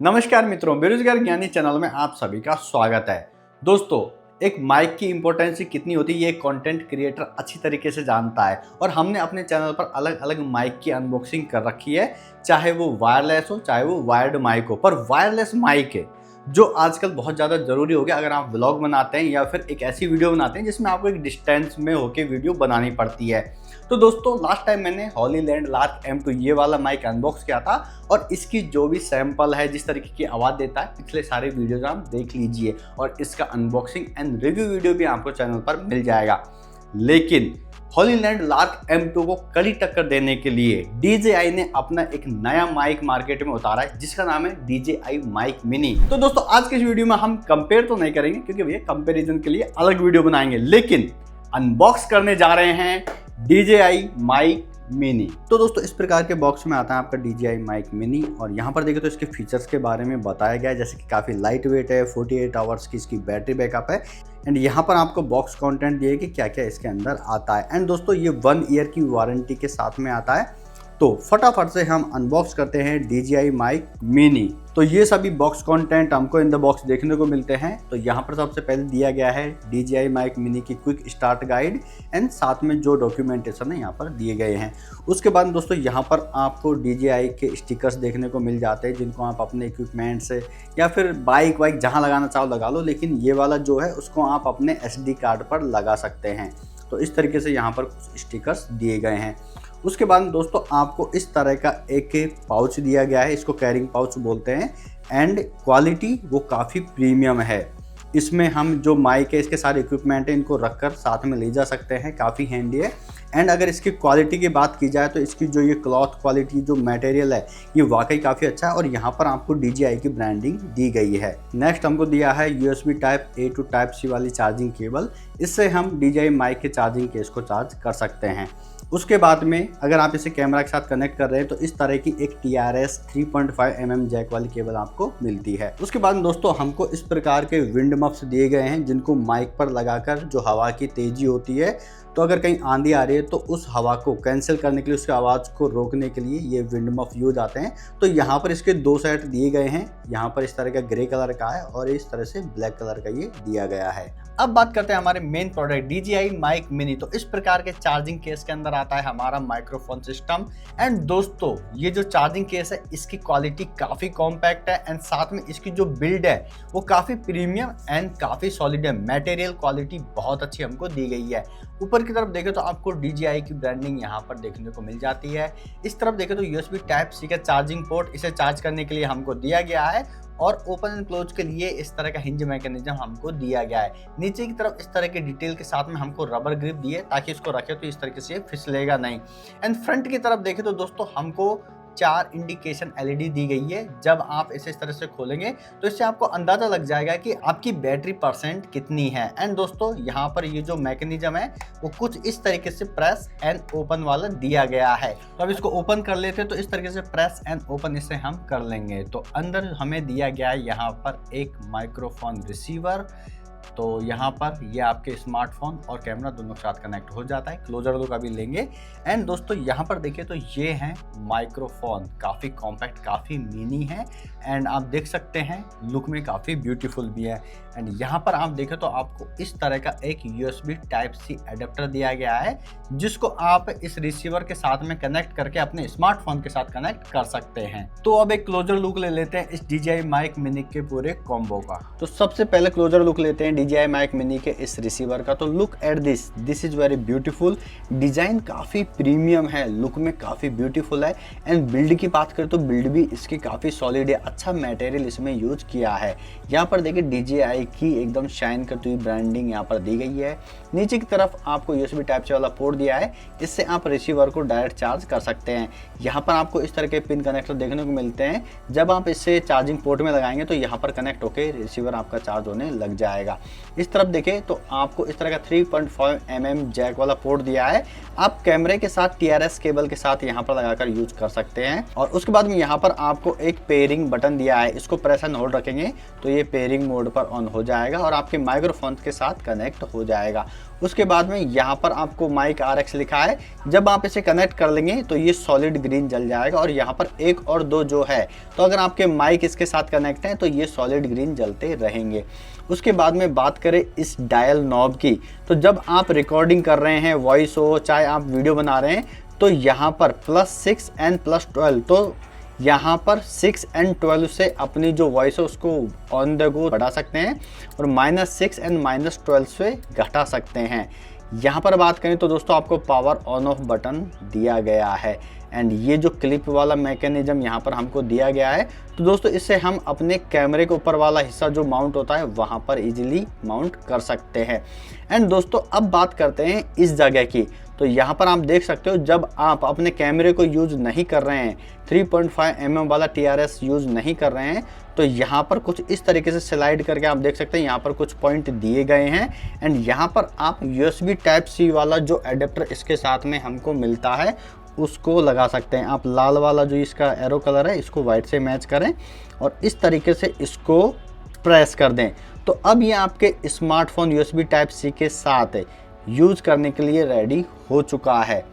नमस्कार मित्रों, बेरोजगार ज्ञानी चैनल में आप सभी का स्वागत है। दोस्तों, एक माइक की इंपॉर्टेंस कितनी होती है ये कंटेंट क्रिएटर अच्छी तरीके से जानता है और हमने अपने चैनल पर अलग अलग माइक की अनबॉक्सिंग कर रखी है, चाहे वो वायरलेस हो चाहे वो वायर्ड माइक हो। पर वायरलेस माइक है जो आजकल बहुत ज़्यादा ज़रूरी हो गया अगर आप व्लॉग बनाते हैं या फिर एक ऐसी वीडियो बनाते हैं जिसमें आपको एक डिस्टेंस में होकर वीडियो बनानी पड़ती है। तो दोस्तों, लास्ट टाइम मैंने हॉलीलैंड लार्क M2 ये वाला माइक अनबॉक्स किया था और इसकी जो भी सैंपल है, जिस तरीके की आवाज़ देता है, पिछले सारे वीडियोज आप देख लीजिए और इसका अनबॉक्सिंग एंड रिव्यू वीडियो भी आपको चैनल पर मिल जाएगा। लेकिन हॉलीलैंड लार्क M2 को कड़ी टक्कर देने के लिए DJI ने अपना एक नया माइक मार्केट में उतारा है जिसका नाम है DJI माइक मिनी। तो दोस्तों, आज के इस वीडियो में हम कंपेयर तो नहीं करेंगे क्योंकि भैया कंपैरिजन के लिए अलग वीडियो बनाएंगे, लेकिन अनबॉक्स करने जा रहे हैं DJI माइक मिनी। तो दोस्तों, इस प्रकार के बॉक्स में आता है आपका DJI माइक मिनी और यहाँ पर देखें तो इसके फीचर्स के बारे में बताया गया है, जैसे कि काफ़ी लाइट वेट है, 48 आवर्स की इसकी बैटरी बैकअप है एंड यहाँ पर आपको बॉक्स कंटेंट दिए कि क्या क्या इसके अंदर आता है। एंड दोस्तों, ये 1 ईयर की वारंटी के साथ में आता है। तो फटाफट से हम अनबॉक्स करते हैं DJI माइक मिनी। तो ये सभी बॉक्स कंटेंट हमको इन द बॉक्स देखने को मिलते हैं। तो यहाँ पर सबसे पहले दिया गया है DJI माइक मिनी की क्विक स्टार्ट गाइड एंड साथ में जो डॉक्यूमेंटेशन है यहाँ पर दिए गए हैं। उसके बाद दोस्तों, यहाँ पर आपको DJI के स्टिकर्स देखने को मिल जाते हैं जिनको आप अपने इक्विपमेंट से या फिर बाइक वाइक जहाँ लगाना चाहो लगा लो, लेकिन ये वाला जो है उसको आप अपने SD कार्ड पर लगा सकते हैं। तो इस तरीके से यहाँ पर कुछ स्टिकर्स दिए गए हैं। उसके बाद दोस्तों, आपको इस तरह का एक पाउच दिया गया है, इसको कैरिंग पाउच बोलते हैं एंड क्वालिटी वो काफ़ी प्रीमियम है। इसमें हम जो माइक है, इसके सारे इक्विपमेंट है, इनको रखकर साथ में ले जा सकते हैं, काफ़ी हैंडी है। एंड अगर इसकी क्वालिटी की बात की जाए तो इसकी जो ये क्लॉथ क्वालिटी जो मटेरियल है ये वाकई काफ़ी अच्छा है और यहाँ पर आपको DJI की ब्रांडिंग दी गई है। नेक्स्ट हमको दिया है USB type A to type C वाली चार्जिंग केबल। इससे हम DJI माइक के चार्जिंग केस को चार्ज कर सकते हैं। उसके बाद में अगर आप इसे कैमरा के साथ कनेक्ट कर रहे हैं तो इस तरह की एक TRS 3.5 mm जैक वाली केबल आपको मिलती है। उसके बाद दोस्तों, हमको इस प्रकार के विंड मफ्स दिए गए हैं जिनको माइक पर लगाकर जो हवा की तेजी होती है, तो अगर कहीं आंधी आ रही है तो उस हवा को कैंसिल करने के लिए, उसकी आवाज़ को रोकने के लिए ये विंड मफ यूज आते हैं। तो यहाँ पर इसके 2 सेट दिए गए हैं, यहाँ पर इस तरह का ग्रे कलर का है और इस तरह से ब्लैक कलर का ये दिया गया है। अब बात करते हैं हमारे main product DJI mic mini. तो इस प्रकार के चार्जिंग केस के अंदर आता है हमारा माइक्रोफोन सिस्टम एंड दोस्तों, ये जो चार्जिंग केस है इसकी क्वालिटी काफ़ी कॉम्पैक्ट है एंड साथ में इसकी जो बिल्ड है वो काफ़ी प्रीमियम एंड काफ़ी सॉलिड है। मटेरियल क्वालिटी बहुत अच्छी हमको दी गई है। ऊपर की तरफ देखें तो आपको DJI की ब्रांडिंग यहाँ पर देखने को मिल जाती है। इस तरफ देखें तो USB टाइप C का चार्जिंग पोर्ट, इसे चार्ज करने के लिए हमको दिया गया है और ओपन एंड क्लोज के लिए इस तरह का हिंज मैकेनिज्म हमको दिया गया है। नीचे की तरफ इस तरह के डिटेल के साथ में हमको रबर ग्रिप दी है ताकि इसको रखे तो इस तरीके से फिसलेगा नहीं। एंड फ्रंट की तरफ देखें तो दोस्तों, हमको 4 इंडिकेशन LED दी गई है। जब आप इसे इस तरह से खोलेंगे तो इससे आपको अंदाजा लग जाएगा कि आपकी बैटरी परसेंट कितनी है। एंड दोस्तों, यहाँ पर ये जो मैकेनिज्म है वो कुछ इस तरीके से प्रेस एंड ओपन वाला दिया गया है। तो अब इसको ओपन कर लेते हैं तो इस तरीके से प्रेस एंड ओपन इसे हम कर लेंगे। तो अंदर हमें दिया गया है यहाँ पर एक माइक्रोफोन रिसीवर। तो यहाँ पर ये आपके स्मार्टफोन और कैमरा दोनों के साथ कनेक्ट हो जाता है। क्लोजर लुक अभी लेंगे। एंड दोस्तों, यहाँ पर देखिए तो ये है माइक्रोफोन, काफ़ी कॉम्पैक्ट, काफ़ी मिनी है एंड आप देख सकते हैं लुक में काफ़ी ब्यूटीफुल भी है। एंड यहाँ पर आप देखें तो आपको इस तरह का एक USB टाइप C एडेप्टर दिया गया है जिसको आप इस रिसीवर के साथ में कनेक्ट करके अपने स्मार्टफोन के साथ कनेक्ट कर सकते हैं। तो अब एक क्लोजर लुक ले लेते हैं इस DJI माइक मिनी के पूरे कॉम्बो का। तो सबसे पहले क्लोजर लुक लेते हैं DJI माइक मिनी के इस रिसीवर का। तो look at this is very beautiful. Design काफ़ी प्रीमियम है, लुक में काफ़ी ब्यूटीफुल है एंड बिल्ड की बात करें तो बिल्ड भी इसकी काफ़ी सॉलिड है, अच्छा मटेरियल इसमें यूज किया है। यहाँ पर देखिए DJI की एकदम शाइन करती हुई ब्रांडिंग यहाँ पर दी गई है। नीचे की तरफ आपको USB टाइप C वाला पोर्ट दिया है, इससे आप रिसीवर को डायरेक्ट चार्ज कर सकते हैं। यहाँ पर आपको इस तरह के पिन कनेक्टर देखने को मिलते हैं। जब आप इसे चार्जिंग पोर्ट में लगाएंगे तो यहाँ पर कनेक्ट होकर रिसीवर आपका चार्ज होने लग जाएगा। इस तरफ देखें तो आपको इस तरह का 3.5 mm जैक वाला पोर्ट दिया है। आप कैमरे के साथ TRS केबल के साथ यहाँ पर लगाकर यूज कर सकते हैं। और उसके बाद में यहाँ पर आपको एक पेयरिंग बटन दिया है, इसको प्रेस एंड होल्ड रखेंगे तो ये पेयरिंग मोड पर ऑन हो जाएगा और आपके माइक्रोफोन के साथ कनेक्ट हो जाएगा। उसके बाद में यहाँ पर आपको माइक RX लिखा है। जब आप इसे कनेक्ट कर लेंगे तो ये सॉलिड ग्रीन जल जाएगा और यहाँ पर 1 और 2 जो है, तो अगर आपके माइक इसके साथ कनेक्ट हैं तो ये सॉलिड ग्रीन जलते रहेंगे। उसके बाद में बात करें इस डायल नॉब की, तो जब आप रिकॉर्डिंग कर रहे हैं, वॉइस हो चाहे आप वीडियो बना रहे हैं, तो यहाँ पर +6 एंड +12, तो यहाँ पर 6 एंड 12 से अपनी जो वॉइस है उसको ऑन द गो बढ़ा सकते हैं और -6 एंड -12 से घटा सकते हैं। यहाँ पर बात करें तो दोस्तों आपको पावर ऑन ऑफ बटन दिया गया है एंड ये जो क्लिप वाला मैकेनिज्म यहाँ पर हमको दिया गया है, तो दोस्तों इससे हम अपने कैमरे के ऊपर वाला हिस्सा जो माउंट होता है वहाँ पर इजीली माउंट कर सकते हैं। एंड दोस्तों अब बात करते हैं इस जगह की, तो यहाँ पर आप देख सकते हो जब आप अपने कैमरे को यूज़ नहीं कर रहे हैं, 3.5 mm वाला TRS यूज़ नहीं कर रहे हैं, तो यहाँ पर कुछ इस तरीके से स्लाइड करके आप देख सकते हैं यहाँ पर कुछ पॉइंट दिए गए हैं एंड यहाँ पर आप USB Type-C वाला जो एडेप्टर इसके साथ में हमको मिलता है उसको लगा सकते हैं। आप लाल वाला जो इसका एरो कलर है इसको वाइट से मैच करें और इस तरीके से इसको प्रेस कर दें, तो अब ये आपके स्मार्टफोन USB Type-C के साथ यूज़ करने के लिए रेडी हो चुका है।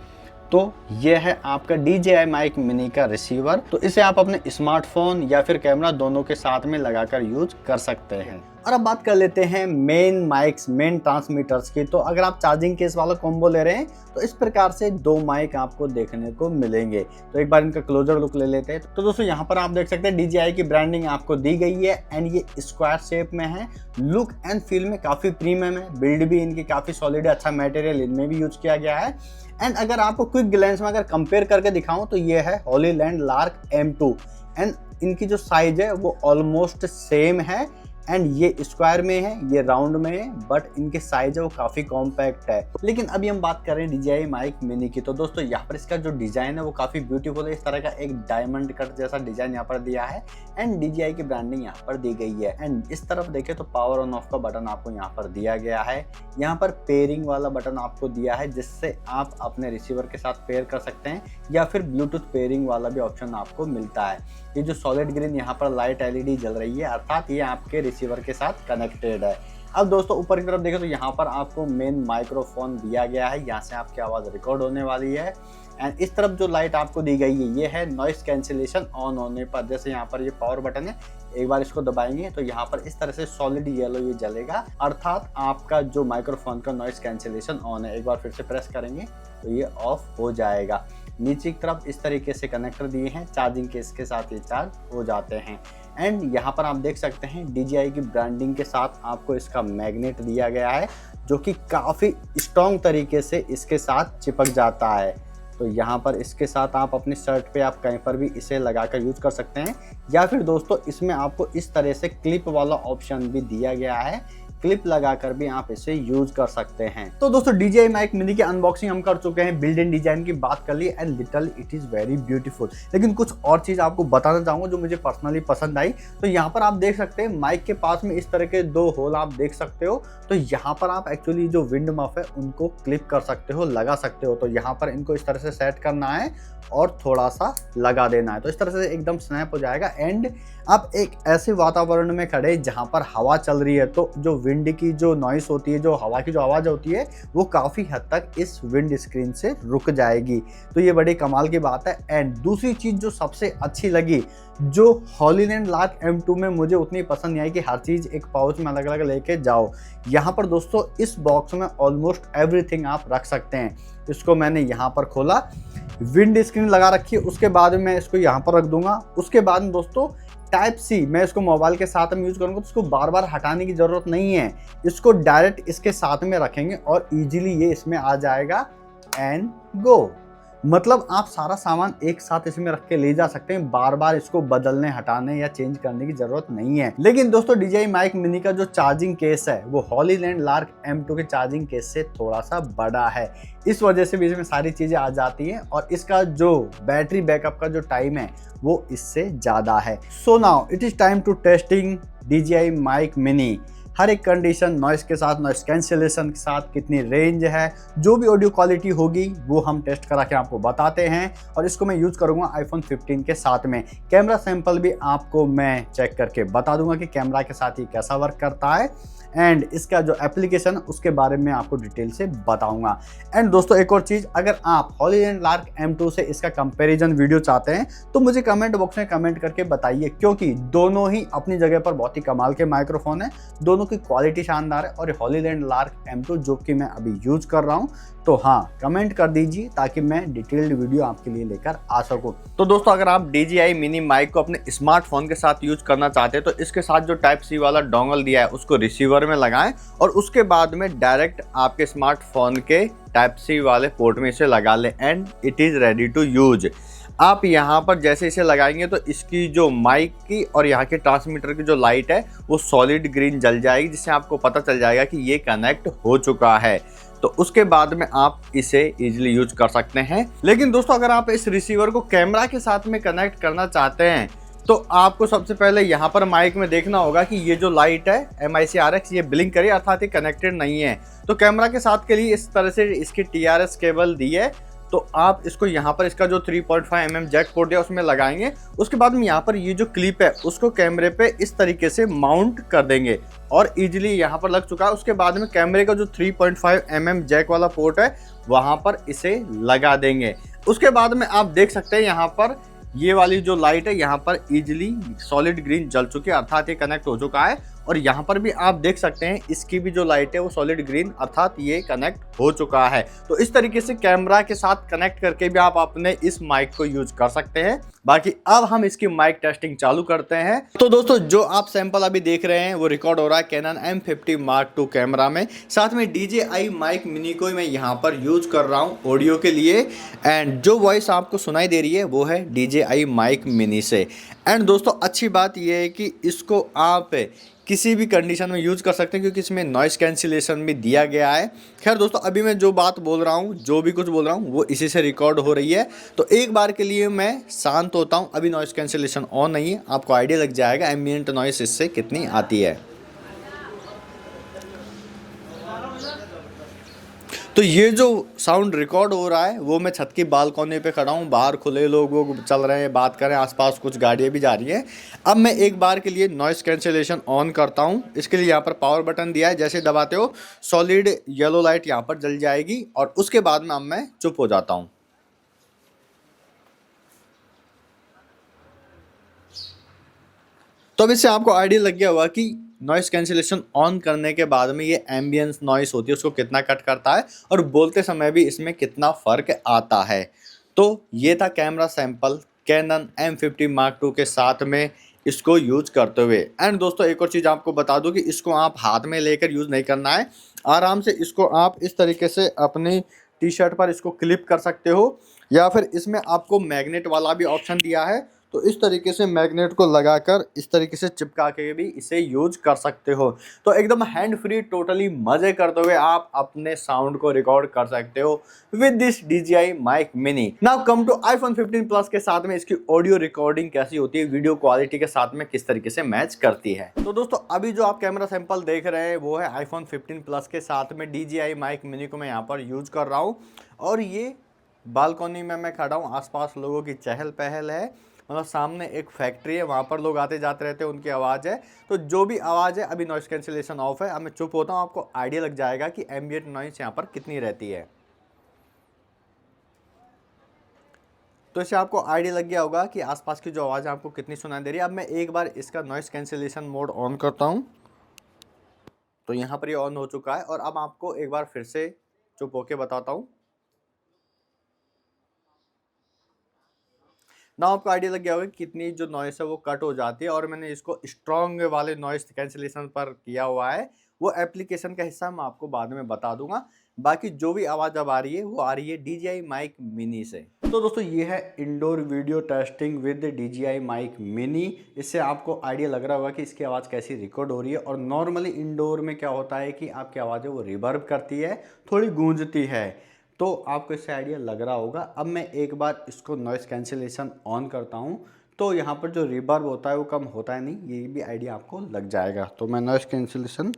तो यह है आपका DJI माइक मिनी का रिसीवर, तो इसे आप अपने स्मार्टफोन या फिर कैमरा दोनों के साथ में लगाकर यूज कर सकते हैं। और अब बात कर लेते हैं मेन माइक्स, मेन ट्रांसमीटर्स की। तो अगर आप चार्जिंग केस वाला कॉम्बो ले रहे हैं तो इस प्रकार से 2 माइक आपको देखने को मिलेंगे। तो एक बार इनका क्लोजर लुक ले लेते हैं। तो दोस्तों यहाँ पर आप देख सकते हैं DJI की ब्रांडिंग आपको दी गई है एंड ये स्क्वायर शेप में है। लुक एंड फील में काफ़ी प्रीमियम है, बिल्ड भी इनकी काफ़ी सॉलिड है, अच्छा मटेरियल इनमें भी यूज किया गया है। एंड अगर आपको क्विक ग्लैंस में अगर कंपेयर करके दिखाऊं तो ये है हॉलीलैंड लार्क M2 एंड इनकी जो साइज है वो ऑलमोस्ट सेम है एंड ये स्क्वायर में है, ये राउंड में है, बट इनके साइज है वो काफ़ी कॉम्पैक्ट है। लेकिन अभी हम बात कर रहे हैं DJI माइक मिनी की, तो दोस्तों यहाँ पर इसका जो डिज़ाइन है वो काफ़ी ब्यूटीफुल है। इस तरह का एक डायमंड कट जैसा डिज़ाइन यहाँ पर दिया है एंड DJI की ब्रांडिंग यहाँ पर दी गई है। एंड इस तरफ देखें तो पावर ऑन ऑफ का बटन आपको यहाँ पर दिया गया है। यहाँ पर पेयरिंग वाला बटन आपको दिया है जिससे आप अपने रिसीवर के साथ पेयर कर सकते हैं या फिर ब्लूटूथ पेयरिंग वाला भी ऑप्शन आपको मिलता है। ये जो सॉलिड ग्रीन यहाँ पर लाइट LED जल रही है अर्थात ये आपके रिसीवर के साथ कनेक्टेड है। अब दोस्तों ऊपर की तरफ देखें तो यहाँ पर आपको मेन माइक्रोफोन दिया गया है, यहाँ से आपकी आवाज़ रिकॉर्ड होने वाली है। एंड इस तरफ जो लाइट आपको दी गई है ये है नॉइस कैंसिलेशन ऑन होने पर। जैसे यहाँ पर ये पावर बटन है, एक बार इसको दबाएंगे तो यहाँ पर इस तरह से सॉलिड येलो ये जलेगा, अर्थात आपका जो माइक्रोफोन का नॉइस कैंसिलेशन ऑन है। एक बार फिर से प्रेस करेंगे तो ये ऑफ हो जाएगा। नीचे की तरफ इस तरीके से कनेक्टर दिए हैं, चार्जिंग केस के साथ ये चार्ज हो जाते हैं। एंड यहाँ पर आप देख सकते हैं DJI की ब्रांडिंग के साथ आपको इसका मैग्नेट दिया गया है जो कि काफ़ी स्ट्रॉन्ग तरीके से इसके साथ चिपक जाता है। तो यहाँ पर इसके साथ आप अपनी शर्ट पे आप कहीं पर भी इसे लगाकर यूज़ कर सकते हैं या फिर दोस्तों इसमें आपको इस तरह से क्लिप वाला ऑप्शन भी दिया गया है, क्लिप लगाकर भी आप इसे यूज कर सकते हैं। तो दोस्तों DJI माइक मिनी की अनबॉक्सिंग हम कर चुके हैं, बिल्ड इन डिजाइन की बात कर ली and little it is very beautiful. लेकिन कुछ और चीज आपको बताना चाहूंगा जो मुझे पर्सनली पसंद आई। तो यहाँ पर आप देख सकते हैं माइक के पास में इस तरह के 2 होल आप देख सकते हो। तो यहाँ पर आप एक्चुअली जो विंड मफ है उनको क्लिप कर सकते हो, लगा सकते हो। तो यहाँ पर इनको इस तरह से सेट करना है और थोड़ा सा लगा देना है, तो इस तरह से एकदम स्नैप हो जाएगा। एंड आप एक ऐसे वातावरण में खड़े जहाँ पर हवा चल रही है तो जो विंड की जो नॉइस होती है, जो हवा की जो आवाज़ होती है वो काफ़ी हद तक इस विंड स्क्रीन से रुक जाएगी। तो ये बड़ी कमाल की बात है। एंड दूसरी चीज़ जो सबसे अच्छी लगी, जो हॉलीलैंड लार्क M2 में मुझे उतनी पसंद नहीं आई कि हर चीज़ एक पाउच में अलग अलग लेके जाओ। यहाँ पर दोस्तों इस बॉक्स में ऑलमोस्ट एवरीथिंग आप रख सकते हैं। इसको मैंने यहाँ पर खोला, विंड स्क्रीन लगा रखी है, उसके बाद मैं इसको यहाँ पर रख दूंगा। उसके बाद में दोस्तों Type-C मैं इसको मोबाइल के साथ में यूज़ करूँगा तो इसको बार बार हटाने की ज़रूरत नहीं है। इसको डायरेक्ट इसके साथ में रखेंगे और इजीली ये इसमें आ जाएगा एंड गो। मतलब आप सारा सामान एक साथ इसमें रख के ले जा सकते हैं, बार बार इसको बदलने, हटाने या चेंज करने की जरूरत नहीं है। लेकिन दोस्तों DJI माइक मिनी का जो चार्जिंग केस है वो हॉलीलैंड लार्क M2 के चार्जिंग केस से थोड़ा सा बड़ा है, इस वजह से भी इसमें सारी चीज़ें आ जाती हैं और इसका जो बैटरी बैकअप का जो टाइम है वो इससे ज़्यादा है। So now it is time to testing DJI mic mini. हर एक कंडीशन, नॉइस के साथ, नॉइस कैंसिलेशन के साथ, कितनी रेंज है, जो भी ऑडियो क्वालिटी होगी वो हम टेस्ट करा के आपको बताते हैं। और इसको मैं यूज़ करूँगा iPhone 15 के साथ में। कैमरा सैंपल भी आपको मैं चेक करके बता दूंगा कि कैमरा के साथ ही कैसा वर्क करता है। एंड इसका जो एप्लीकेशन है उसके बारे में आपको डिटेल से बताऊंगा। एंड दोस्तों एक और चीज़, अगर आप हॉलीलैंड लार्क M2 से इसका कंपैरिजन वीडियो चाहते हैं तो मुझे कमेंट बॉक्स में कमेंट करके बताइए, क्योंकि दोनों ही अपनी जगह पर बहुत ही कमाल के माइक्रोफोन है, दोनों की क्वालिटी शानदार है। और हॉलीलैंड लार्क M2 जो कि मैं अभी यूज कर रहा हूँ, तो हाँ कमेंट कर दीजिए ताकि मैं डिटेल्ड वीडियो आपके लिए लेकर आ सकूं। तो दोस्तों अगर आप DJI मिनी माइक को अपने स्मार्टफोन के साथ यूज करना चाहते हैं तो इसके साथ जो टाइप सी वाला डोंगल दिया है उसको रिसीवर में लगाएं और उसके बाद में डायरेक्ट आपके स्मार्टफोन के टाइप सी वाले पोर्ट में इसे लगा लें and it is ready to use. आप यहाँ पर जैसे इसे लगाएंगे तो इसकी जो माइक की और यहाँ के ट्रांसमीटर की जो लाइट है वो सॉलिड ग्रीन जल जाएगी, जिससे आपको पता चल जाएगा कि ये कनेक्ट हो चुका है। तो उसके बाद में आप इसे इजीली यूज कर सकते हैं। लेकिन दोस्तों अगर आप इस रिसीवर को कैमरा के साथ में कनेक्ट करना चाहते हैं तो आपको सबसे पहले यहाँ पर माइक में देखना होगा कि ये जो लाइट है MIC RX ये ब्लिंक करी, अर्थात ये कनेक्टेड नहीं है। तो कैमरा के साथ के लिए इस तरह से इसकी TRS केबल दी है, तो आप इसको यहाँ पर इसका जो 3.5 mm जैक पोर्ट है उसमें लगाएंगे। उसके बाद में यहाँ पर ये जो क्लिप है उसको कैमरे पे इस तरीके से माउंट कर देंगे और इजीली यहाँ पर लग चुका है। उसके बाद में कैमरे का जो 3.5 mm जैक वाला पोर्ट है वहाँ पर इसे लगा देंगे। उसके बाद में आप देख सकते हैं यहाँ पर ये वाली जो लाइट है यहाँ पर इजीली सॉलिड ग्रीन जल चुकी है, अर्थात ये कनेक्ट हो चुका है। और यहाँ पर भी आप देख सकते हैं इसकी भी जो लाइट है वो सॉलिड ग्रीन, अर्थात ये कनेक्ट हो चुका है। तो इस तरीके से कैमरा के साथ कनेक्ट करके भी आप अपने इस माइक को यूज कर सकते हैं। बाकी अब हम इसकी माइक टेस्टिंग चालू करते हैं। तो दोस्तों जो आप सैंपल अभी देख रहे हैं वो रिकॉर्ड हो रहा है Canon M50 Mark II camera में, साथ में DJI माइक मिनी को मैं यहाँ पर यूज कर रहा हूँ ऑडियो के लिए। एंड जो वॉइस आपको सुनाई दे रही है वो है DJI माइक मिनी से। एंड दोस्तों अच्छी बात यह है कि इसको आप किसी भी कंडीशन में यूज कर सकते हैं क्योंकि इसमें नॉइस कैंसिलेशन भी दिया गया है। खैर दोस्तों अभी मैं जो बात बोल रहा हूँ, जो भी कुछ बोल रहा हूँ वो इसी से रिकॉर्ड हो रही है। तो एक बार के लिए मैं शांत होता हूँ, अभी नॉइस कैंसिलेशन ऑन नहीं है, आपको आइडिया लग जाएगा एम्बिएंट नॉइस इससे कितनी आती है। तो ये जो साउंड रिकॉर्ड हो रहा है वो मैं छत की बालकनी पे खड़ा हूँ, बाहर खुले लोग वो चल रहे हैं, बात कर रहे हैं, आसपास कुछ गाड़ियाँ भी जा रही हैं। अब मैं एक बार के लिए नॉइस कैंसिलेशन ऑन करता हूँ। इसके लिए यहाँ पर पावर बटन दिया है, जैसे दबाते हो सॉलिड येलो लाइट यहाँ पर जल जाएगी और उसके बाद में अब मैं चुप हो जाता हूँ। तो अब इससे आपको आइडिया लग गया होगा कि नॉइस कैंसिलेशन ऑन करने के बाद में ये एम्बियंस नॉइस होती है उसको कितना कट करता है और बोलते समय भी इसमें कितना फ़र्क आता है। तो ये था camera sample Canon M50 Mark II के साथ में इसको यूज करते हुए। एंड दोस्तों एक और चीज़ आपको बता दूं कि इसको आप हाथ में लेकर यूज़ नहीं करना है, आराम से इसको आप इस तरीके से अपनी T-शर्ट पर इसको क्लिप कर सकते हो, या फिर इसमें आपको मैग्नेट वाला भी ऑप्शन दिया है, तो इस तरीके से मैग्नेट को लगाकर इस तरीके से चिपका के भी इसे यूज कर सकते हो। तो एकदम हैंड फ्री टोटली मजे करते हुए आप अपने साउंड को रिकॉर्ड कर सकते हो with this DJI mic mini. Now come to iPhone 15 Plus के साथ में इसकी ऑडियो रिकॉर्डिंग कैसी होती है, वीडियो क्वालिटी के साथ में किस तरीके से मैच करती है। तो दोस्तों अभी जो आप कैमरा सैंपल देख रहे हैं वो है iPhone 15 Plus के साथ में DJI माइक मिनी को मैं यहाँ पर यूज कर रहा हूँ। और ये बालकनी में मैं खड़ा हूँ, आसपास लोगों की चहल पहल है, मतलब सामने एक फैक्ट्री है, वहाँ पर लोग आते जाते रहते हैं, उनकी आवाज़ है। तो जो भी आवाज़ है अभी नॉइस कैंसिलेशन ऑफ है, अब मैं चुप होता हूँ, आपको आइडिया लग जाएगा कि एम्बिएंट नॉइस यहाँ पर कितनी रहती है। तो इससे आपको आइडिया लग गया होगा कि आसपास की जो आवाज़ है आपको कितनी सुनाई दे रही है। अब मैं एक बार इसका नॉइस कैंसिलेशन मोड ऑन करता हूँ, तो यहाँ पर ये ऑन हो चुका है। और अब आपको एक बार फिर से चुप होके बताता हूँ। ना आपको आइडिया लग गया होगा कि कितनी जो नॉइस है वो कट हो जाती है। और मैंने इसको स्ट्रॉन्ग वाले नॉइस कैंसिलेशन पर किया हुआ है, वो एप्लीकेशन का हिस्सा मैं आपको बाद में बता दूंगा। बाकी जो भी आवाज़ अब आ रही है वो आ रही है DJI माइक मिनी से। तो दोस्तों ये है indoor video testing with DJI mic mini. इससे आपको आइडिया लग रहा होगा कि इसकी आवाज़ कैसी रिकॉर्ड हो रही है। और नॉर्मली इंडोर में क्या होता है कि आपकी आवाज़ है वो रिवर्ब करती है, थोड़ी गूंजती है, तो आपको इससे आइडिया लग रहा होगा। अब मैं एक बार इसको नॉइस कैंसिलेशन ऑन करता हूँ, तो यहाँ पर जो रिवर्ब होता है वो कम होता है नहीं, ये भी आइडिया आपको लग जाएगा। तो मैं नॉइस कैंसिलेशन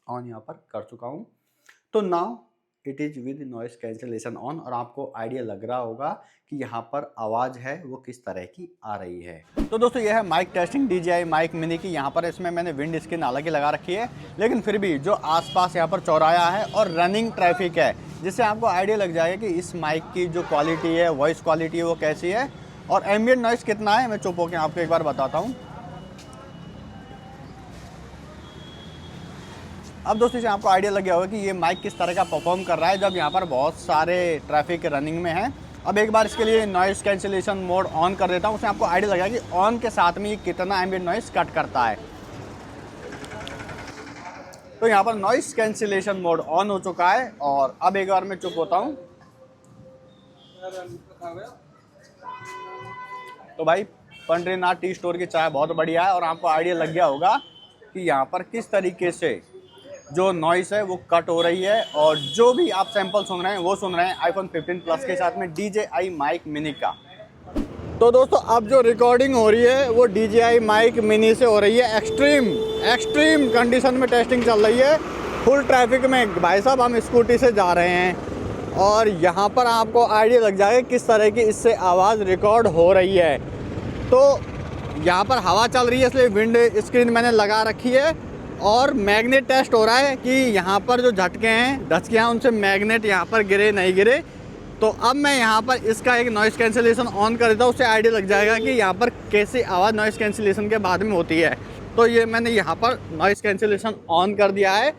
ऑन यहाँ पर कर चुका हूँ। तो now it is with noise cancellation on, और आपको आइडिया लग रहा होगा कि यहाँ पर आवाज़ है वो किस तरह की आ रही है। तो दोस्तों ये है mic testing DJI mic mini की। यहाँ पर इसमें मैंने विंड स्क्रीन हालांकि लगा रखी है, लेकिन फिर भी जो आसपास यहाँ पर चौराया है और रनिंग ट्रैफिक है, जिससे आपको आइडिया लग जाएगा कि इस माइक की जो क्वालिटी है, वॉइस क्वालिटी है, वो कैसी है और एम्बिएंट नॉइस कितना है। मैं चुप होकर आपको एक बार बताता हूँ। अब दोस्तों इससे आपको आइडिया लग गया होगा कि ये माइक किस तरह का परफॉर्म कर रहा है जब यहाँ पर बहुत सारे ट्रैफिक रनिंग में है। अब एक बार इसके लिए नॉइस कैंसिलेशन मोड ऑन कर देता हूँ, उसमें आपको आइडिया लगेगा कि ऑन के साथ में ये कितना एम्बिएंट नॉइस कट करता है। तो यहाँ पर नॉइस कैंसिलेशन मोड ऑन हो चुका है और अब एक बार मैं चुप होता हूँ। तो भाई पंडरीनाथ टी स्टोर की चाय बहुत बढ़िया है और आपको आइडिया लग गया होगा कि यहाँ पर किस तरीके से जो नॉइस है वो कट हो रही है, और जो भी आप सैंपल सुन रहे हैं वो सुन रहे हैं आईफोन 15 प्लस के साथ में DJI माइक मिनी का। तो दोस्तों अब जो रिकॉर्डिंग हो रही है वो DJI माइक मिनी से हो रही है। एक्सट्रीम कंडीशन में टेस्टिंग चल रही है, फुल ट्रैफिक में। भाई साहब हम स्कूटी से जा रहे हैं और यहाँ पर आपको आइडिया लग जाएगा किस तरह की इससे आवाज़ रिकॉर्ड हो रही है। तो यहाँ पर हवा चल रही है इसलिए विंड स्क्रीन मैंने लगा रखी है और मैग्नेट टेस्ट हो रहा है कि यहाँ पर जो झटके हैं, धचकियाँ, उनसे मैग्नेट यहाँ पर गिरे नहीं गिरे। तो अब मैं यहाँ पर इसका एक नॉइस कैंसिलेशन ऑन कर देता हूँ, उससे आइडिया लग जाएगा कि यहाँ पर कैसी आवाज़ नॉइस कैंसिलेशन के बाद में होती है। तो ये मैंने यहाँ पर नॉइस कैंसिलेशन ऑन कर दिया है।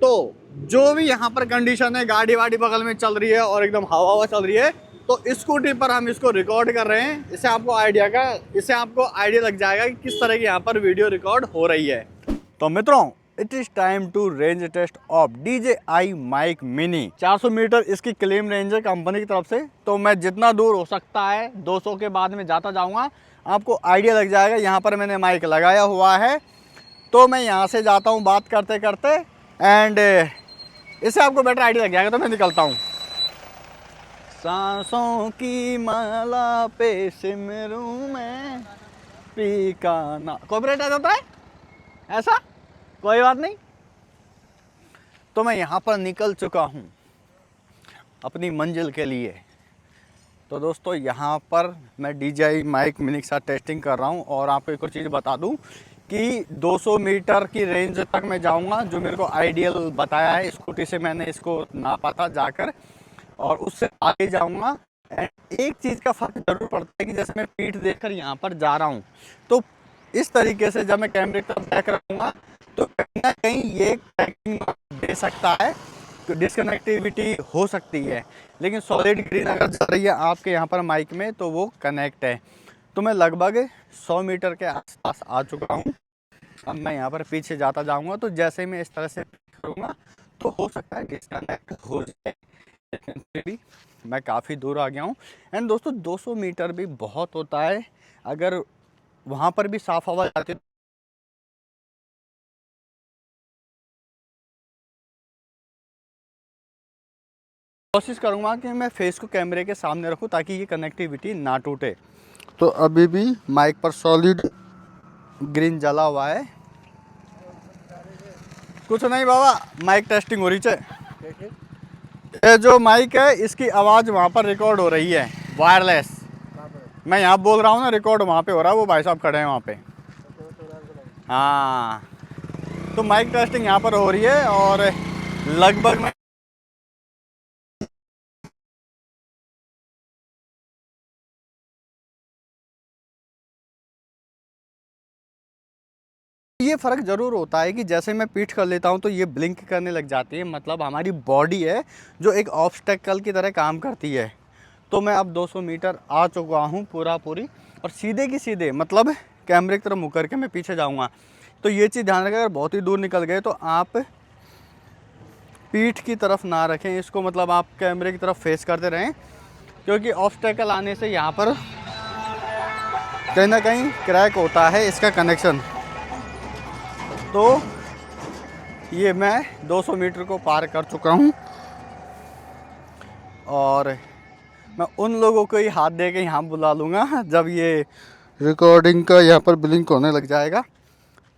तो जो भी यहाँ पर कंडीशन है, गाड़ी वाड़ी बगल में चल रही है और एकदम हवा चल रही है, तो स्कूटी पर हम इसको रिकॉर्ड कर रहे हैं। इससे आपको आइडिया लग जाएगा कि किस तरह की यहाँ पर वीडियो रिकॉर्ड हो रही है। तो मित्रों, it is time to range test of DJI mic mini. 400 metre इसकी क्लेम रेंज है कंपनी की तरफ से। तो मैं जितना दूर हो सकता है 200 के बाद में जाता जाऊंगा, आपको आइडिया लग जाएगा। यहाँ पर मैंने माइक लगाया हुआ है, तो मैं यहाँ से जाता हूँ बात करते करते, एंड इससे आपको बेटर आइडिया लग जाएगा। तो मैं निकलता हूँ। सांसों की माला पे सिमरूं मैं, पी का ना। कॉपीराइट आ जाता है ऐसा, कोई बात नहीं। तो मैं यहाँ पर निकल चुका हूँ अपनी मंजिल के लिए। तो दोस्तों यहाँ पर मैं DJI माइक मिनी के साथ टेस्टिंग कर रहा हूँ और आपको एक और चीज़ बता दूँ कि 200 मीटर की रेंज तक मैं जाऊँगा, जो मेरे को आइडियल बताया है। स्कूटी से मैंने इसको नापा था जाकर, और उससे आगे जाऊँगा। एक चीज़ का फ़र्क जरूर पड़ता है कि जैसे मैं पीठ देखकर यहाँ पर जा रहा हूँ, तो इस तरीके से जब मैं कैमरे की तरफ बैक रखूँगा तो कहीं ना कहीं ये ट्रैकिंग दे सकता है, तो डिसकनेक्टिविटी हो सकती है। लेकिन सॉलिड ग्रीन अगर चल रही है आपके यहाँ पर माइक में तो वो कनेक्ट है। तो मैं लगभग 100 मीटर के आसपास आ चुका हूँ। अब मैं यहाँ पर पीछे जाता जाऊँगा, तो जैसे ही मैं इस तरह से करूँगा तो हो सकता है डिसकनेक्ट हो जाए। मैं काफ़ी दूर आ गया हूँ। एंड दोस्तों 200 मीटर भी बहुत होता है, अगर वहाँ पर भी साफ हवा आती है। कोशिश करूँगा कि मैं फेस को कैमरे के सामने रखूँ ताकि ये कनेक्टिविटी ना टूटे। तो अभी भी माइक पर सॉलिड ग्रीन जला हुआ है। कुछ नहीं बाबा, माइक टेस्टिंग हो रही है। ये जो माइक है इसकी आवाज़ वहाँ पर रिकॉर्ड हो रही है, वायरलेस। मैं यहाँ बोल रहा हूँ ना, रिकॉर्ड वहाँ पे हो रहा है। वो भाई साहब खड़े हैं वहाँ पे। हाँ, तो माइक टेस्टिंग यहाँ पर हो रही है और लगभग ये फ़र्क ज़रूर होता है कि जैसे मैं पीठ कर लेता हूँ तो ये ब्लिंक करने लग जाती है। मतलब हमारी बॉडी है जो एक ऑब्स्टेकल की तरह काम करती है। तो मैं अब 200 मीटर आ चुका हूँ पूरी, और सीधे की सीधे मतलब कैमरे की तरफ मुँह करके मैं पीछे जाऊँगा। तो ये चीज़ ध्यान रखें, अगर बहुत ही दूर निकल गए तो आप पीठ की तरफ ना रखें इसको, मतलब आप कैमरे की तरफ फेस करते रहें, क्योंकि ऑब्स्टेकल आने से यहाँ पर कहीं ना कहीं क्रैक होता है इसका कनेक्शन। तो ये मैं 200 मीटर को पार कर चुका हूँ और मैं उन लोगों को ही हाथ दे के यहाँ बुला लूँगा जब ये रिकॉर्डिंग का यहाँ पर ब्लिंक होने लग जाएगा।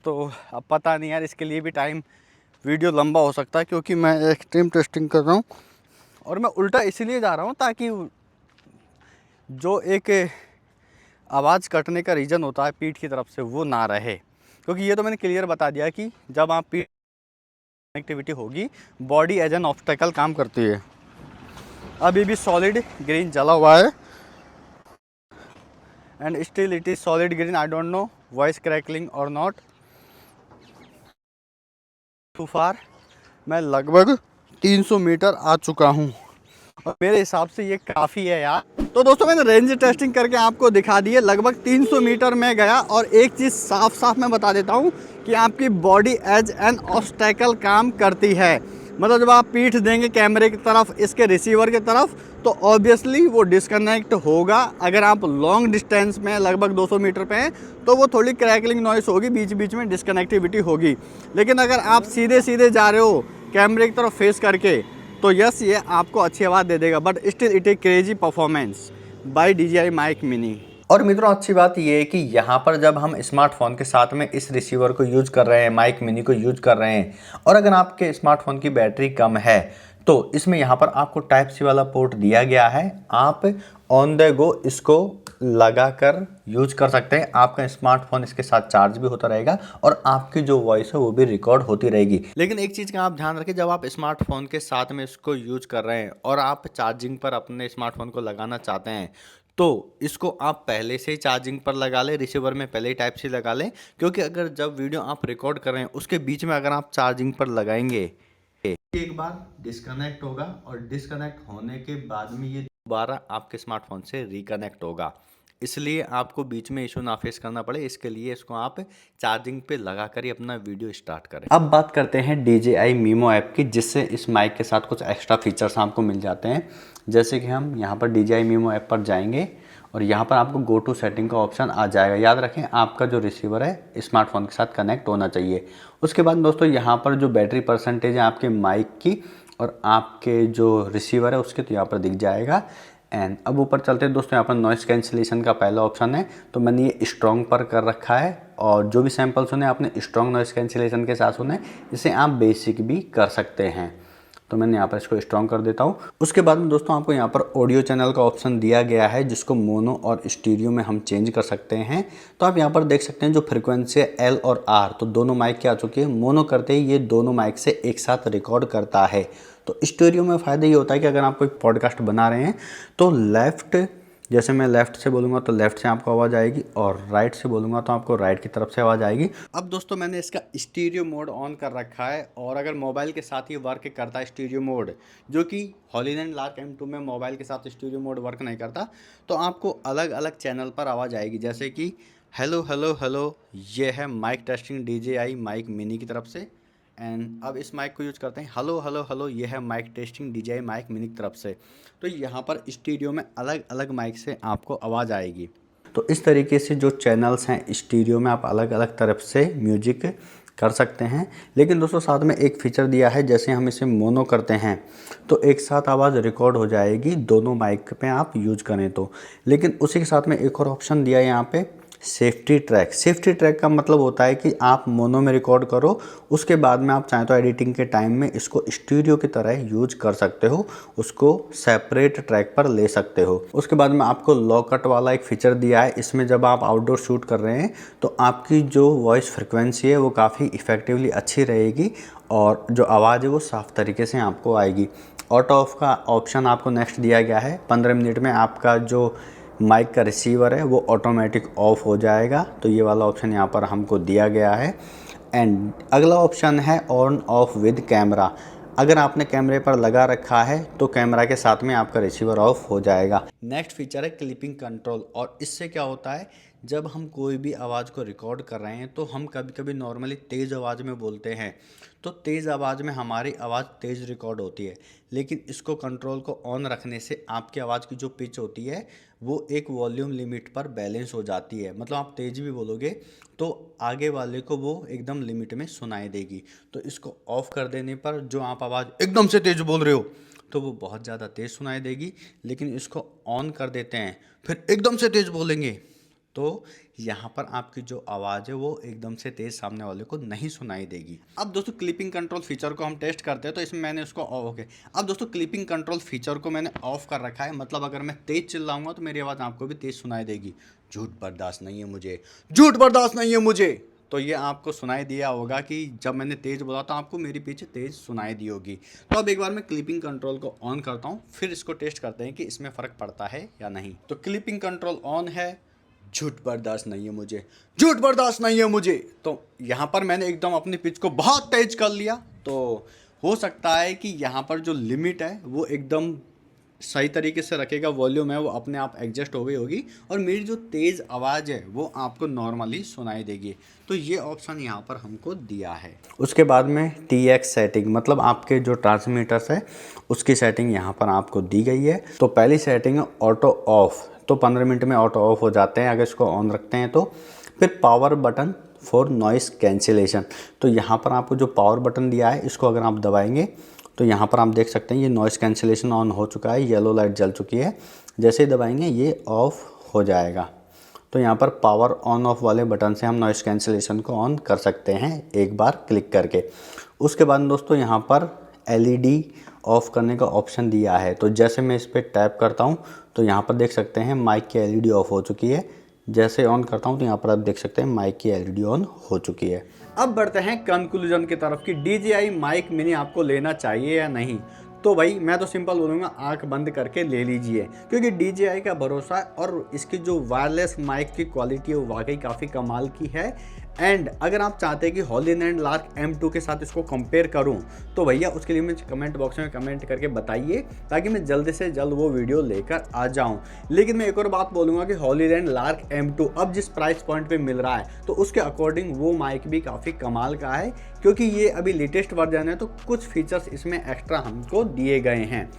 तो अब पता नहीं यार, इसके लिए भी टाइम वीडियो लंबा हो सकता है क्योंकि मैं एक्सट्रीम टेस्टिंग कर रहा हूँ और मैं उल्टा इसीलिए जा रहा हूँ ताकि जो एक आवाज़ कटने का रीज़न होता है पीठ की तरफ से वो ना रहे, क्योंकि ये तो मैंने क्लियर बता दिया कि जब आप पीठ कनेक्टिविटी होगी बॉडी एज एन ऑब्स्टेकल काम करती है। अभी भी सॉलिड ग्रीन जला हुआ है and still it is solid green. I don't know voice crackling और नॉट। टू फार मैं लगभग 300 मीटर आ चुका हूँ और मेरे हिसाब से ये काफ़ी है यार। तो दोस्तों मैंने रेंज टेस्टिंग करके आपको दिखा दी है, लगभग 300 मीटर में गया। और एक चीज़ साफ साफ मैं बता देता हूँ कि आपकी बॉडी एज एन ऑब्स्टेकल काम करती है। मतलब जब आप पीठ देंगे कैमरे की तरफ, इसके रिसीवर की तरफ, तो ऑब्वियसली वो डिस्कनेक्ट होगा। अगर आप लॉन्ग डिस्टेंस में लगभग 200 मीटर पे हैं तो वो थोड़ी क्रैकलिंग नॉइस होगी, बीच बीच में डिस्कनेक्टिविटी होगी। लेकिन अगर आप सीधे सीधे जा रहे हो कैमरे की तरफ फेस करके तो यस ये आपको अच्छी आवाज़ दे देगा, but still it a crazy performance by DJI mic mini. और मित्रों अच्छी बात ये है कि यहाँ पर जब हम स्मार्टफोन के साथ में इस रिसीवर को यूज कर रहे हैं, माइक मिनी को यूज कर रहे हैं, और अगर आपके स्मार्टफोन की बैटरी कम है तो इसमें यहाँ पर आपको टाइप सी वाला पोर्ट दिया गया है। आप ऑन द गो इसको लगा कर यूज कर सकते हैं। आपका स्मार्टफोन इसके साथ चार्ज भी होता रहेगा और आपकी जो वॉइस है वो भी रिकॉर्ड होती रहेगी। लेकिन एक चीज़ का आप ध्यान रखें, जब आप स्मार्टफोन के साथ में इसको यूज कर रहे हैं और आप चार्जिंग पर अपने स्मार्टफोन को लगाना चाहते हैं तो इसको आप पहले से ही चार्जिंग पर लगा लें, रिसीवर में पहले ही टाइप सी लगा लें। क्योंकि अगर जब वीडियो आप रिकॉर्ड कर रहे हैं उसके बीच में अगर आप चार्जिंग पर लगाएंगे, एक बार डिस्कनेक्ट होगा और डिस्कनेक्ट होने के बाद में ये दोबारा आपके स्मार्टफोन से रिकनेक्ट होगा। इसलिए आपको बीच में इशू ना फेस करना पड़े, इसके लिए इसको आप चार्जिंग पे लगा कर ही अपना वीडियो स्टार्ट करें। अब बात करते हैं DJI Mimo ऐप की, जिससे इस माइक के साथ कुछ एक्स्ट्रा फीचर्स आपको मिल जाते हैं। जैसे कि हम यहाँ पर DJI Mimo ऐप पर जाएंगे और यहाँ पर आपको गो टू सेटिंग का ऑप्शन आ जाएगा। याद रखें आपका जो रिसीवर है स्मार्टफोन के साथ कनेक्ट होना चाहिए। उसके बाद दोस्तों यहाँ पर जो बैटरी परसेंटेज है आपके माइक की और आपके जो रिसीवर है उसके, तो यहाँ पर दिख जाएगा। एंड अब ऊपर चलते हैं दोस्तों, यहाँ पर नॉइस कैंसिलेशन का पहला ऑप्शन है, तो मैंने ये स्ट्रॉन्ग पर कर रखा है। और जो भी सैंपल सुने आपने स्ट्रॉन्ग नॉइस कैंसिलेशन के साथ सुने, इसे आप बेसिक भी कर सकते हैं। तो मैंने यहाँ पर इसको स्ट्रॉन्ग कर देता हूँ। उसके बाद में दोस्तों आपको यहाँ पर ऑडियो चैनल का ऑप्शन दिया गया है, जिसको मोनो और स्टीरियो में हम चेंज कर सकते हैं। तो आप यहाँ पर देख सकते हैं जो फ्रिक्वेंसी है L और R, तो दोनों माइक की आ चुकी है। मोनो करते ही ये दोनों माइक से एक साथ रिकॉर्ड करता है। तो स्टीरियो में फ़ायदा ये होता है कि अगर आप कोई पॉडकास्ट बना रहे हैं तो लेफ़्ट, जैसे मैं लेफ़्ट से बोलूँगा तो लेफ़्ट से आपको आवाज़ आएगी और राइट से बोलूँगा तो आपको राइट की तरफ से आवाज़ आएगी। अब दोस्तों मैंने इसका स्टीरियो मोड ऑन कर रखा है और अगर मोबाइल के साथ ही वर्क करता है स्टीरियो मोड, जो कि हॉलीलैंड लार्क M2 में मोबाइल के साथ स्टीरियो मोड वर्क नहीं करता, तो आपको अलग अलग चैनल पर आवाज़ आएगी। जैसे कि हेलो हेलो हेलो, ये है mic testing DJI mic mini की तरफ से। एंड अब इस माइक को यूज करते हैं हेलो हेलो हेलो, ये है mic testing DJI mic mini की तरफ से। तो यहाँ पर स्टीरियो में अलग अलग माइक से आपको आवाज़ आएगी। तो इस तरीके से जो चैनल्स हैं स्टीरियो में आप अलग अलग तरफ से म्यूजिक कर सकते हैं। लेकिन दोस्तों साथ में एक फीचर दिया है, जैसे हम इसे मोनो करते हैं तो एक साथ आवाज़ रिकॉर्ड हो जाएगी दोनों माइक पे आप यूज करें तो। लेकिन उसी के साथ में एक और ऑप्शन दिया है यहाँ पे, सेफ्टी ट्रैक। सेफ्टी ट्रैक का मतलब होता है कि आप मोनो में रिकॉर्ड करो, उसके बाद में आप चाहें तो एडिटिंग के टाइम में इसको स्टीरियो की तरह यूज कर सकते हो, उसको सेपरेट ट्रैक पर ले सकते हो। उसके बाद में आपको लॉ कट वाला एक फीचर दिया है। इसमें जब आप आउटडोर शूट कर रहे हैं तो आपकी जो वॉइस फ्रिक्वेंसी है वो काफ़ी इफ़ेक्टिवली अच्छी रहेगी और जो आवाज़ है वो साफ़ तरीके से आपको आएगी। ऑटो ऑफ का ऑप्शन आपको नेक्स्ट दिया गया है। 15 मिनट में आपका जो माइक का रिसीवर है वो ऑटोमेटिक ऑफ हो जाएगा। तो ये वाला ऑप्शन यहाँ पर हमको दिया गया है। एंड अगला ऑप्शन है ऑन ऑफ विद कैमरा। अगर आपने कैमरे पर लगा रखा है तो कैमरा के साथ में आपका रिसीवर ऑफ हो जाएगा। नेक्स्ट फीचर है क्लिपिंग कंट्रोल। और इससे क्या होता है, जब हम कोई भी आवाज़ को रिकॉर्ड कर रहे हैं तो हम कभी कभी नॉर्मली तेज़ आवाज़ में बोलते हैं, तो तेज़ आवाज़ में हमारी आवाज़ तेज़ रिकॉर्ड होती है। लेकिन इसको कंट्रोल को ऑन रखने से आपकी आवाज़ की जो पिच होती है वो एक वॉल्यूम लिमिट पर बैलेंस हो जाती है। मतलब आप तेज़ भी बोलोगे तो आगे वाले को वो एकदम लिमिट में सुनाई देगी। तो इसको ऑफ़ कर देने पर जो आप आवाज़ एकदम से तेज़ बोल रहे हो तो वो बहुत ज़्यादा तेज़ सुनाई देगी। लेकिन इसको ऑन कर देते हैं फिर एकदम से तेज़ बोलेंगे तो यहाँ पर आपकी जो आवाज़ है वो एकदम से तेज़ सामने वाले को नहीं सुनाई देगी। अब दोस्तों क्लिपिंग कंट्रोल फीचर को हम टेस्ट करते हैं, तो इसमें मैंने उसको ओके। अब दोस्तों क्लिपिंग कंट्रोल फीचर को मैंने ऑफ कर रखा है, मतलब अगर मैं तेज़ चिल्लाऊंगा तो मेरी आवाज़ आपको भी तेज़ सुनाई देगी। झूठ बर्दाश्त नहीं है मुझे, झूठ बर्दाश्त नहीं है मुझे। तो ये आपको सुनाई दिया होगा कि जब मैंने तेज़ बोला तो आपको मेरी पीछे तेज़ सुनाई दी होगी। तो अब एक बार मैं क्लिपिंग कंट्रोल को ऑन करता हूँ, फिर इसको टेस्ट करते हैं कि इसमें फ़र्क पड़ता है या नहीं। तो क्लिपिंग कंट्रोल ऑन है, झूठ बर्दाश्त नहीं है मुझे, झूठ बर्दाश्त नहीं है मुझे। तो यहाँ पर मैंने एकदम अपनी पिच को बहुत तेज़ कर लिया। तो हो सकता है कि यहाँ पर जो लिमिट है वो एकदम सही तरीके से रखेगा, वॉल्यूम है वो अपने आप एडजस्ट हो गई होगी और मेरी जो तेज़ आवाज़ है वो आपको नॉर्मली सुनाई देगी। तो ये ऑप्शन यहाँ पर हमको दिया है। उसके बाद में TX सेटिंग, मतलब आपके जो ट्रांसमीटर्स है उसकी सेटिंग यहाँ पर आपको दी गई है। तो पहली सेटिंग है ऑटो ऑफ, तो 15 मिनट में ऑटो ऑफ हो जाते हैं अगर इसको ऑन रखते हैं तो। फिर power button for noise cancellation, तो यहाँ पर आपको जो पावर बटन दिया है इसको अगर आप दबाएंगे तो यहाँ पर आप देख सकते हैं ये नॉइस कैंसिलेशन ऑन हो चुका है, येलो लाइट जल चुकी है। जैसे ही दबाएंगे ये ऑफ हो जाएगा। तो यहाँ पर पावर ऑन ऑफ वाले बटन से हम नॉइस कैंसिलेशन को ऑन कर सकते हैं एक बार क्लिक करके। उसके बाद दोस्तों यहाँ पर LED ऑफ करने का ऑप्शन दिया है। तो जैसे मैं इस पर टैप करता हूँ तो यहाँ पर देख सकते हैं माइक की LED ऑफ हो चुकी है। जैसे ऑन करता हूँ तो यहाँ पर आप देख सकते हैं माइक की LED ऑन हो चुकी है। अब बढ़ते हैं कंक्लूजन की तरफ कि DJI माइक मिनी आपको लेना चाहिए या नहीं। तो भाई मैं तो सिंपल बोलूँगा, आंख बंद करके ले लीजिए, क्योंकि DJI का भरोसा है और इसकी जो वायरलेस माइक की क्वालिटी है वो वाकई काफ़ी कमाल की है। एंड अगर आप चाहते हैं कि हॉलीलैंड लार्क M2 के साथ इसको कंपेयर करूं तो भैया उसके लिए मुझे कमेंट बॉक्स में कमेंट करके बताइए, ताकि मैं जल्द से जल्द वो वीडियो लेकर आ जाऊं। लेकिन मैं एक और बात बोलूँगा कि हॉलीलैंड लार्क M2 अब जिस प्राइस पॉइंट पे मिल रहा है तो उसके अकॉर्डिंग वो माइक भी काफ़ी कमाल का है, क्योंकि ये अभी लेटेस्ट वर्जन है तो कुछ फीचर्स इसमें एक्स्ट्रा हमको दिए गए हैं।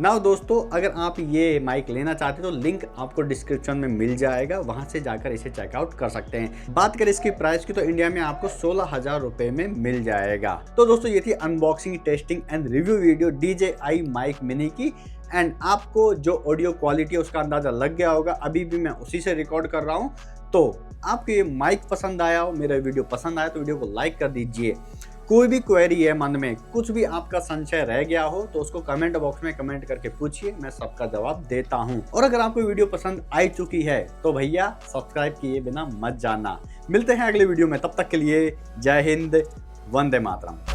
नाउ दोस्तों, अगर आप ये माइक लेना चाहते हो तो लिंक आपको डिस्क्रिप्शन में मिल जाएगा, वहां से जाकर इसे चेकआउट कर सकते हैं। बात करें इसकी प्राइस की तो इंडिया में आपको 16,000 रुपए में मिल जाएगा। तो दोस्तों ये थी unboxing, testing and review video DJI mic mini की। एंड आपको जो ऑडियो क्वालिटी है उसका अंदाजा लग गया होगा, अभी भी मैं उसी से रिकॉर्ड कर रहा हूँ। तो आपको ये माइक पसंद आया हो, मेरा वीडियो पसंद आया तो वीडियो को लाइक कर दीजिए। कोई भी क्वेरी है मन में, कुछ भी आपका संशय रह गया हो तो उसको कमेंट बॉक्स में कमेंट करके पूछिए, मैं सबका जवाब देता हूं। और अगर आपको वीडियो पसंद आई चुकी है तो भैया सब्सक्राइब किए बिना मत जाना। मिलते हैं अगले वीडियो में, तब तक के लिए जय हिंद, वंदे मातरम।